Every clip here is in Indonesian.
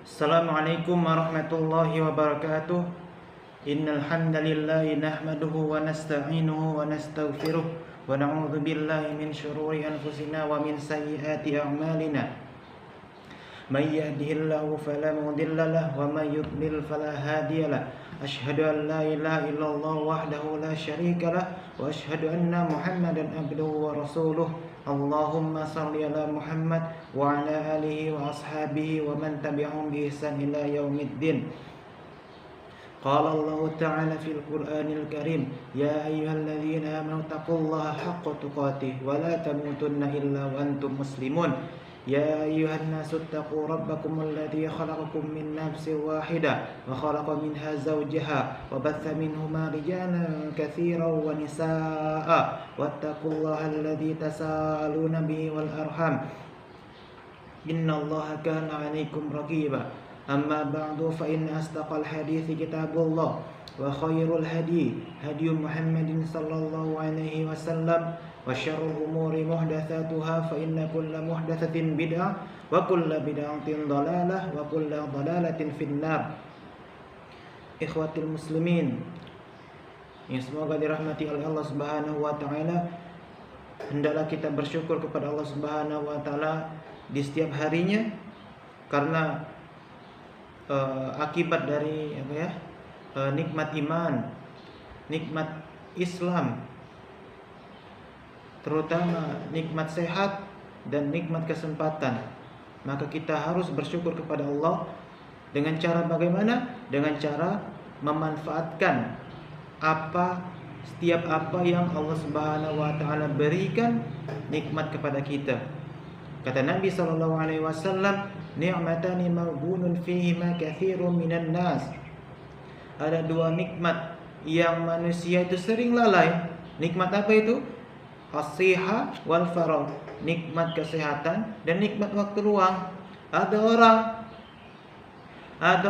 Assalamualaikum warahmatullahi wabarakatuh. Innal hamdalillah nahmaduhu wa nasta'inuhu wa nastaghfiruh wa na'udzu billahi min shururi anfusina wa min sayyiati a'malina. May yahdihillahu fala mudilla lahu wa may yudlil fala hadiya lahu. Asyhadu an la ilaha illallah wahdahu la syarika lahu wa asyhadu anna Muhammadan abduhu wa rasuluh. Allahumma salli ala Muhammad wa ala alihi wa ashabihi wa man tabi'ahum bi ihsan ila yaumiddin. Qala Allah Ta'ala fil Qur'anil Karim, ya ayyuhalladzina amanu taqullaha haqqa tuqatih wa la tamutunna illa wa antum muslimun. Ya ayyuhan nasu taqu rabbakum alladzi khalaqakum min nafsin wahidah wa khalaqa minha zawjaha wa batha minhuma rijalan katsiran wa nisaa'a wattaqullaha alladzi tasaaluna bihi wal arham innallaha kana 'alaikum raqiba. Amma ba'du fa inna asdaqal hadithi kitabullah wa khairul hadi Muhammadin sallallahu alaihi wasallam wa syarrul umuri muhdatsatuha fa inna kulla muhdatsatin bid'ah wa kulla bid'atin dhalalah wa kulla dhalalatin finnar. Ikhwatul muslimin yang semoga dirahmati oleh Allah Subhanahu wa taala, hendaklah kita bersyukur kepada Allah Subhanahu wa taala di setiap harinya karena akibat dari nikmat iman, nikmat Islam, terutama nikmat sehat dan nikmat kesempatan, maka kita harus bersyukur kepada Allah dengan cara bagaimana? Dengan cara memanfaatkan setiap apa yang Allah Subhanahu wa taala berikan nikmat kepada kita. Kata Nabi sallallahu alaihi wasallam, ni'matani maghbunun fihima katsirun minan nas. Ada dua nikmat yang manusia itu sering lalai. Nikmat apa itu? As-siha wal faragh, nikmat kesehatan dan nikmat waktu luang. Ada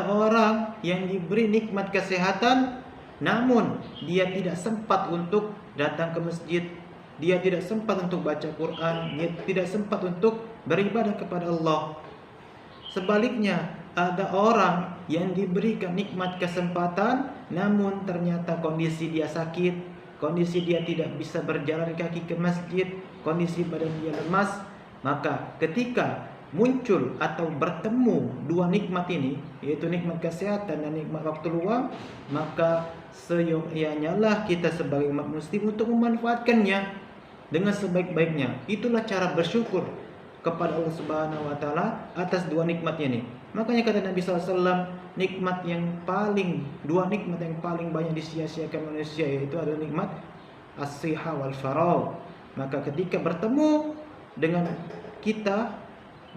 orang yang diberi nikmat kesehatan, namun dia tidak sempat untuk datang ke masjid, dia tidak sempat untuk baca Quran, dia tidak sempat untuk beribadah kepada Allah. Sebaliknya, ada orang yang diberikan nikmat kesempatan, namun ternyata kondisi dia sakit, kondisi dia tidak bisa berjalan kaki ke masjid, kondisi badan dia lemas. Maka ketika muncul atau bertemu dua nikmat ini, yaitu nikmat kesehatan dan nikmat waktu luang, maka seyogyanya lah kita sebagai umat muslim untuk memanfaatkannya dengan sebaik-baiknya. Itulah cara bersyukur kepada Allah Subhanahu wa taala atas dua nikmat ini. Makanya kata Nabi SAW, dua nikmat yang paling banyak disia-siakan manusia, yaitu adalah nikmat as-siha wal faragh. Maka ketika bertemu dengan kita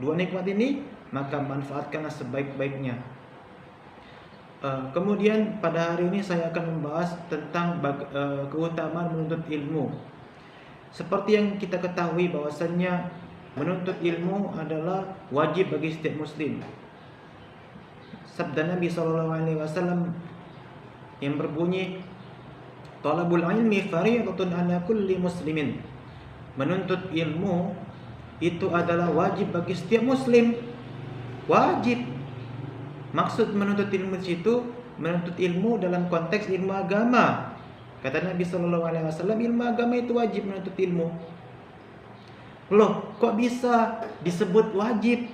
dua nikmat ini, maka manfaatkanlah sebaik-baiknya. Kemudian pada hari ini saya akan membahas tentang keutamaan menuntut ilmu. Seperti yang kita ketahui bahwasannya menuntut ilmu adalah wajib bagi setiap muslim. Sabda Nabi SAW yang berbunyi, talabul ilmi fariidatun ala kulli muslimin. Menuntut ilmu itu adalah wajib bagi setiap muslim. Wajib. Maksud menuntut ilmu itu menuntut ilmu dalam konteks ilmu agama. Kata Nabi SAW, ilmu agama itu wajib menuntut ilmu. Loh, kok bisa disebut wajib?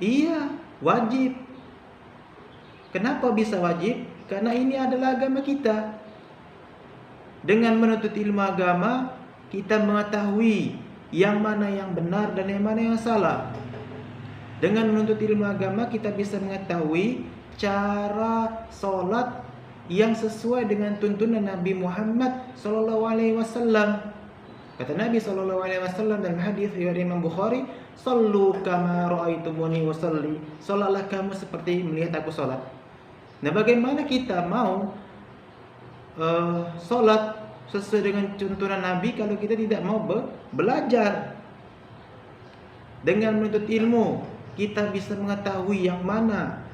Iya, wajib. Kenapa bisa wajib? Karena ini adalah agama kita. Dengan menuntut ilmu agama, kita mengetahui yang mana yang benar dan yang mana yang salah. Dengan menuntut ilmu agama, kita bisa mengetahui cara sholat yang sesuai dengan tuntunan Nabi Muhammad SAW. Kata Nabi SAW dalam hadis riwayat Imam Bukhari, "Shallu kama ra'aitumuni usalli." Salatlah kamu seperti melihat aku salat. Nah, bagaimana kita mau salat sesuai dengan tuntunan Nabi kalau kita tidak mau belajar? Dengan menuntut ilmu, kita bisa mengetahui yang mana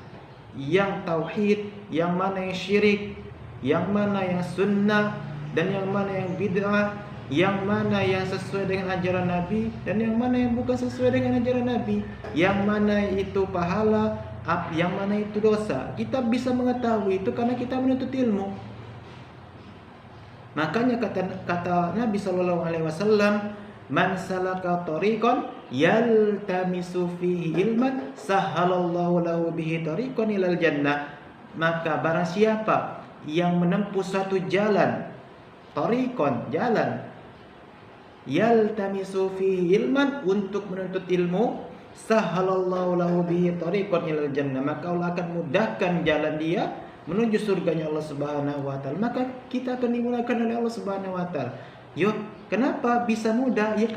yang tauhid, yang mana yang syirik, yang mana yang sunnah, dan yang mana yang bid'ah, yang mana yang sesuai dengan ajaran Nabi dan yang mana yang bukan sesuai dengan ajaran Nabi, yang mana itu pahala, yang mana itu dosa. Kita bisa mengetahui itu karena kita menuntut ilmu. Makanya kata Nabi Shallallahu Alaihi Wasallam, man salaka tariqan yaltamisu fihi ilman sahhalallahu lahu bihi tariqan ilal jannah. Maka barang siapa yang menempuh suatu jalan, tariqan, jalan, yaltamisu fihi ilman, untuk menuntut ilmu, sahhalallahu lahu bihi tariqan ilal jannah, maka Allah akan mudahkan jalan dia menuju surganya Allah Subhanahu wa taala. Maka kita akan dimudahkan oleh Allah Subhanahu wa taala. Yo, kenapa bisa mudah? Ya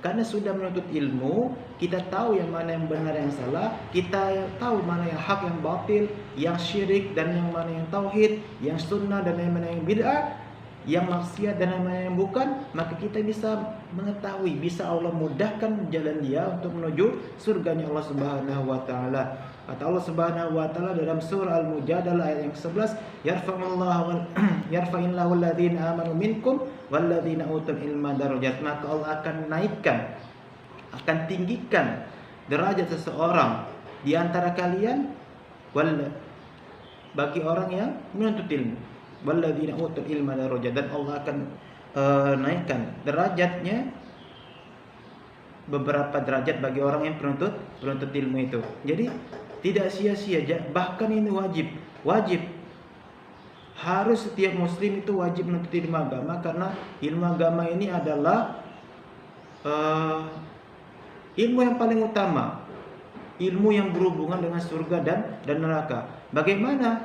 karena sudah menuntut ilmu, kita tahu yang mana yang benar yang salah, kita tahu mana yang hak yang batil, yang syirik dan yang mana yang tauhid, yang sunnah dan yang mana yang bid'ah, yang maksiat dan yang mana yang bukan. Maka kita bisa mengetahui, bisa Allah mudahkan jalan dia untuk menuju surganya Allah Subhanahu wa taala. Kata Allah Subhanahu wa taala dalam surah Al-Mujadalah ayat yang 11, yarfa'illahu alladhina amanu minkum walladzina utul ilma darajat. Maka Allah akan naikkan, akan tinggikan derajat seseorang di antara kalian bagi orang yang menuntut ilmu. Walladzina utul ilma darajat, dan Allah akan naikkan derajatnya beberapa derajat bagi orang yang penuntut ilmu itu. Jadi tidak sia-sia, bahkan ini wajib. Harus setiap muslim itu wajib menuntut ilmu agama, karena ilmu agama ini adalah ilmu yang paling utama, ilmu yang berhubungan dengan surga dan neraka. Bagaimana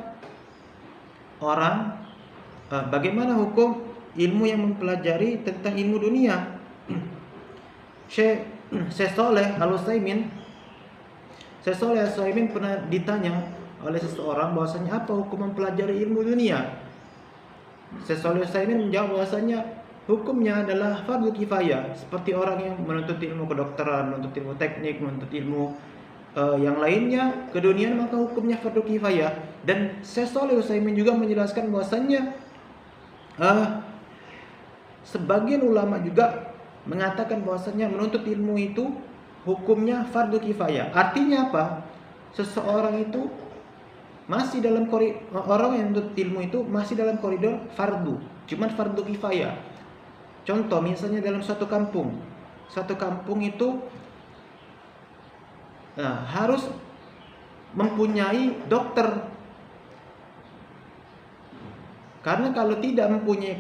hukum ilmu yang mempelajari tentang ilmu dunia? Syekh Shalih Al-Utsaimin pernah ditanya oleh seseorang bahwasanya apa hukum mempelajari ilmu dunia. Syekh Shalih Al-Utsaimin menjawab bahwasanya hukumnya adalah fardu kifayah, seperti orang yang menuntut ilmu kedokteran, menuntut ilmu teknik, menuntut ilmu yang lainnya keduniaan, maka hukumnya fardu kifayah. Dan Syekh Shalih Al-Utsaimin juga menjelaskan bahwasanya sebagian ulama juga mengatakan bahwasanya menuntut ilmu itu hukumnya fardu kifayah. Artinya apa? Seseorang itu masih dalam orang yang menuntut ilmu itu masih dalam koridor fardu, cuman fardu kifayah. Contoh misalnya dalam suatu kampung itu harus mempunyai dokter. Karena kalau tidak mempunyai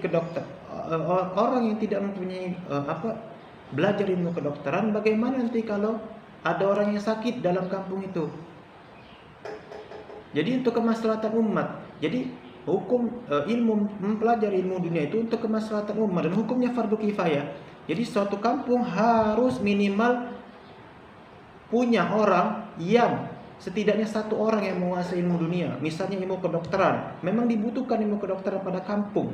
orang yang tidak mempunyai belajar ilmu kedokteran, bagaimana nanti kalau ada orang yang sakit dalam kampung itu? Jadi untuk kemaslahatan umat. Jadi hukum ilmu mempelajari ilmu dunia itu untuk kemaslahatan umat dan hukumnya fardu kifayah. Jadi suatu kampung harus minimal punya orang yang setidaknya satu orang yang menguasai ilmu dunia. Misalnya ilmu kedokteran, memang dibutuhkan ilmu kedokteran pada kampung,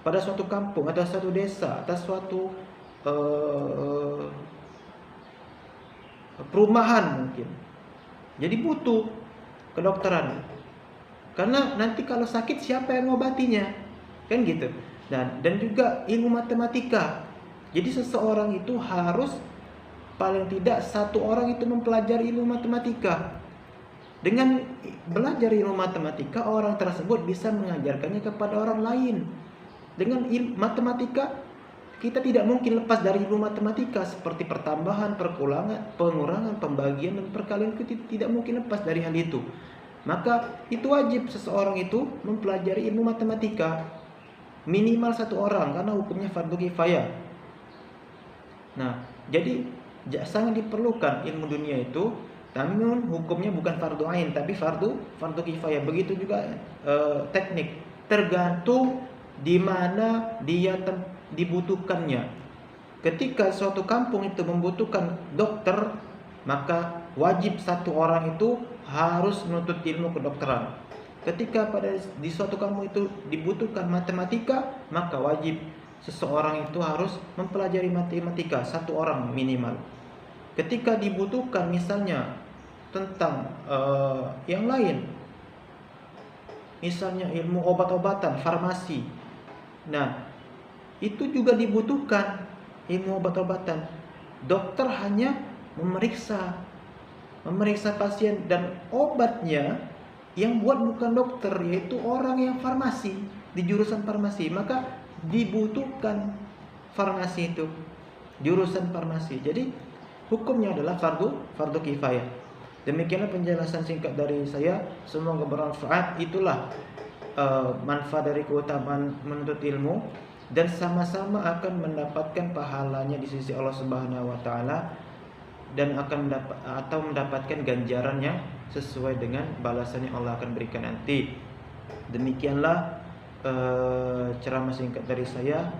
pada suatu kampung atau suatu desa atau suatu perumahan mungkin. Jadi butuh kedokteran. Karena nanti kalau sakit siapa yang mengobatinya? Kan gitu. Dan juga ilmu matematika. Jadi seseorang itu harus paling tidak satu orang itu mempelajari ilmu matematika. Dengan belajar ilmu matematika, orang tersebut bisa mengajarkannya kepada orang lain. Dengan ilmu matematika, kita tidak mungkin lepas dari ilmu matematika seperti pertambahan, perkurangan, pengurangan, pembagian dan perkalian, kita tidak mungkin lepas dari hal itu. Maka itu wajib seseorang itu mempelajari ilmu matematika, minimal satu orang, karena hukumnya fardu kifayah. Nah, jadi sangat diperlukan ilmu dunia itu, namun hukumnya bukan fardu ain tapi fardu kifayah. Begitu juga teknik, tergantung di mana dia dibutuhkannya. Ketika suatu kampung itu membutuhkan dokter, maka wajib satu orang itu harus menuntut ilmu kedokteran. Ketika di suatu kampung itu dibutuhkan matematika, maka wajib seseorang itu harus mempelajari matematika, satu orang minimal. Ketika dibutuhkan misalnya tentang yang lain, misalnya ilmu obat-obatan, farmasi. Nah, itu juga dibutuhkan ilmu obat-obatan. Dokter hanya memeriksa pasien, dan obatnya yang buat bukan dokter, yaitu orang yang farmasi, di jurusan farmasi. Maka dibutuhkan farmasi itu, jurusan farmasi. Jadi hukumnya adalah fardu kifayah. Demikianlah penjelasan singkat dari saya. Semoga bermanfaat. Itulah manfaat dari keutamaan menuntut ilmu, dan sama-sama akan mendapatkan pahalanya di sisi Allah Subhanahu wa taala, dan akan mendapatkan ganjaran yang sesuai dengan balasan yang Allah akan berikan nanti. Demikianlah ceramah singkat dari saya.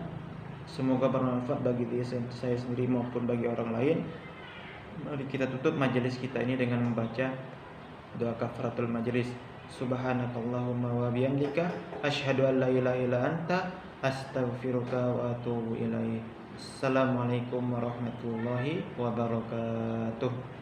Semoga bermanfaat bagi diri saya sendiri maupun bagi orang lain. Mari kita tutup majelis kita ini dengan membaca doa kafaratul majelis. Subhanakallahumma wa bihamdika asyhadu an la ilaha illa anta astaghfiruka wa atubu ilaik. Assalamualaikum warahmatullahi wabarakatuh.